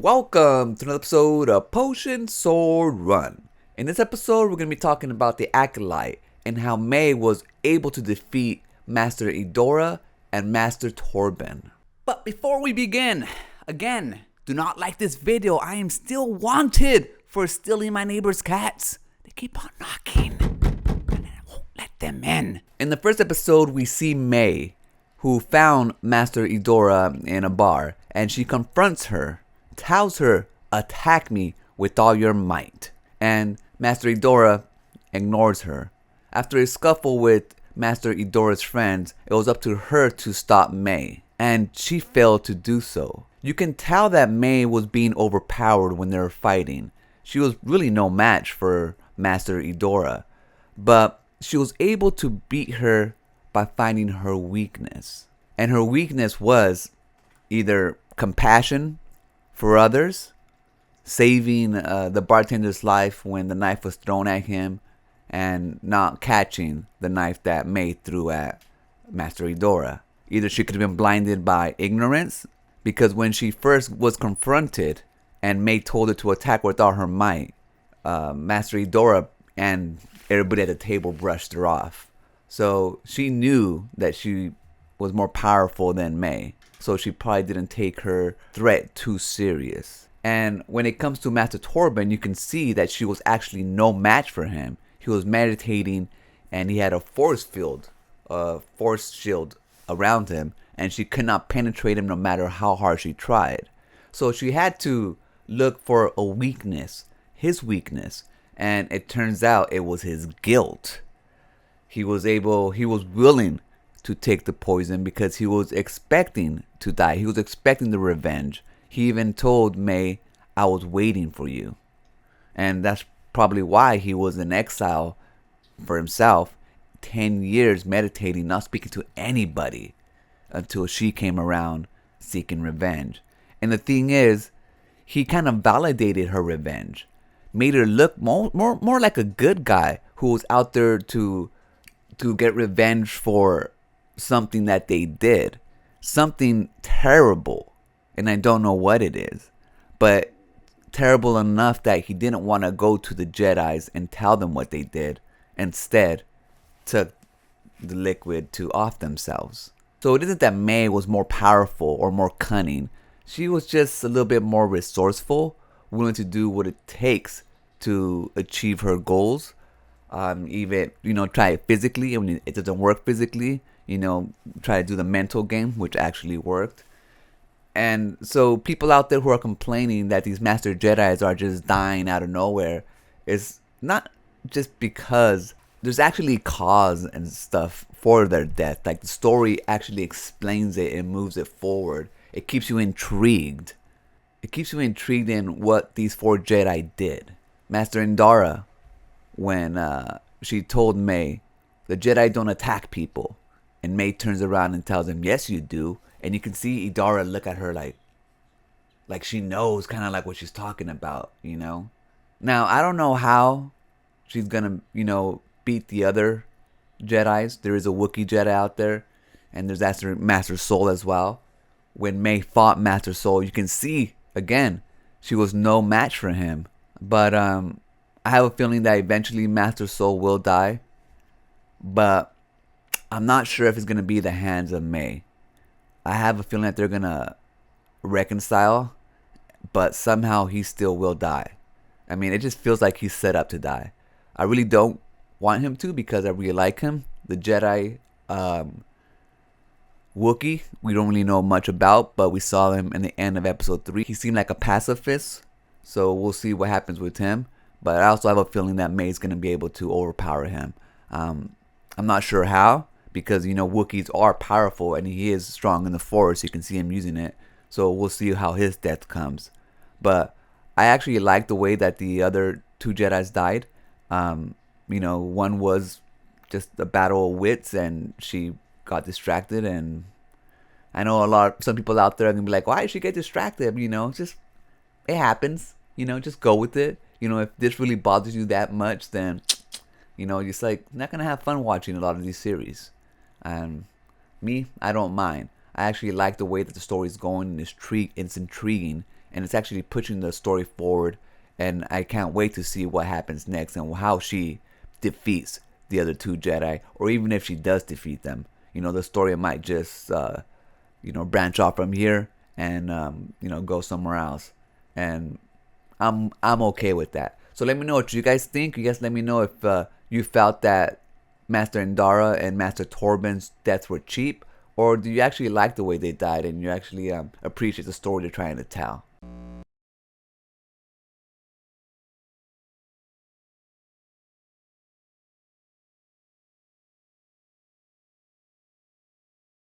Welcome to another episode of Potion Sword Run. In this episode, we're going to be talking about the Acolyte and how May was able to defeat Master Indara and Master Torbin. But before we begin, again, do not like this video. I am still wanted for stealing my neighbor's cats. They keep on knocking and I won't let them in. In the first episode, we see May, who found Master Indara in a bar, and she confronts her, tells her, "Attack me with all your might." And Master Indara ignores her. After a scuffle with Master Indara's friends, it was up to her to stop May, and she failed to do so. You can tell that May was being overpowered when they were fighting. She was really no match for Master Indara, but she was able to beat her by finding her weakness. And her weakness was either compassion for others, saving the bartender's life when the knife was thrown at him, and not catching the knife that May threw at Master Indara. Either she could have been blinded by ignorance, because when she first was confronted and May told her to attack with all her might, Master Indara and everybody at the table brushed her off. So she knew that she was more powerful than May. So she probably didn't take her threat too serious. And when it comes to Master Torbin, you can see that she was actually no match for him. He was meditating and he had a force shield around him, and she could not penetrate him no matter how hard she tried. So she had to look for a weakness, his weakness, and it turns out it was his guilt. He was willing to take the poison because he was expecting to die. He was expecting the revenge. He even told May, "I was waiting for you." And that's probably why he was in exile for himself, 10 years meditating, not speaking to anybody until she came around seeking revenge. And the thing is, he kind of validated her revenge, made her look more like a good guy who was out there to get revenge for something that they did, something terrible, and I don't know what it is, but terrible enough that he didn't want to go to the Jedis and tell them what they did. Instead, took the liquid to off themselves. So it isn't that May was more powerful or more cunning. She was just a little bit more resourceful, willing to do what it takes to achieve her goals. Even, try it physically, and when it doesn't work physically, try to do the mental game, which actually worked. And so people out there who are complaining that these Master Jedis are just dying out of nowhere, is not just because there's actually cause and stuff for their death. Like, the story actually explains it and moves it forward. It keeps you intrigued. It keeps you intrigued in what these 4 Jedi did. Master Indara, when she told May, "The Jedi don't attack people," and May turns around and tells him, "Yes, you do." And you can see Indara look at her like she knows kind of like what she's talking about, Now, I don't know how she's gonna, beat the other Jedis. There is a Wookiee Jedi out there, and there's Master Soul as well. When May fought Master Soul, you can see, again, she was no match for him. But I have a feeling that eventually Master Soul will die, but I'm not sure if it's going to be the hands of May. I have a feeling that they're going to reconcile, but somehow he still will die. I mean, it just feels like he's set up to die. I really don't want him to, because I really like him. The Jedi Wookiee, we don't really know much about, but we saw him in the end of episode 3. He seemed like a pacifist, so we'll see what happens with him. But I also have a feeling that May's going to be able to overpower him. I'm not sure how, because, Wookiees are powerful, and he is strong in the Force. You can see him using it. So we'll see how his death comes. But I actually like the way that the other 2 Jedis died. One was just a battle of wits, and she got distracted. And I know some people out there are going to be like, "Why did she get distracted?" Just, it happens. Just go with it. If this really bothers you that much, then, it's like, not going to have fun watching a lot of these series. And me, I don't mind. I actually like the way that the story is going, and it's intriguing. and it's actually pushing the story forward. And I can't wait to see what happens next and how she defeats the other two Jedi, or even if she does defeat them. The story might just branch off from here and go somewhere else, and I'm okay with that. So let me know what you guys think. You guys let me know if you felt that Master Indara and Master Torbin's deaths were cheap, or do you actually like the way they died and you actually appreciate the story they're trying to tell?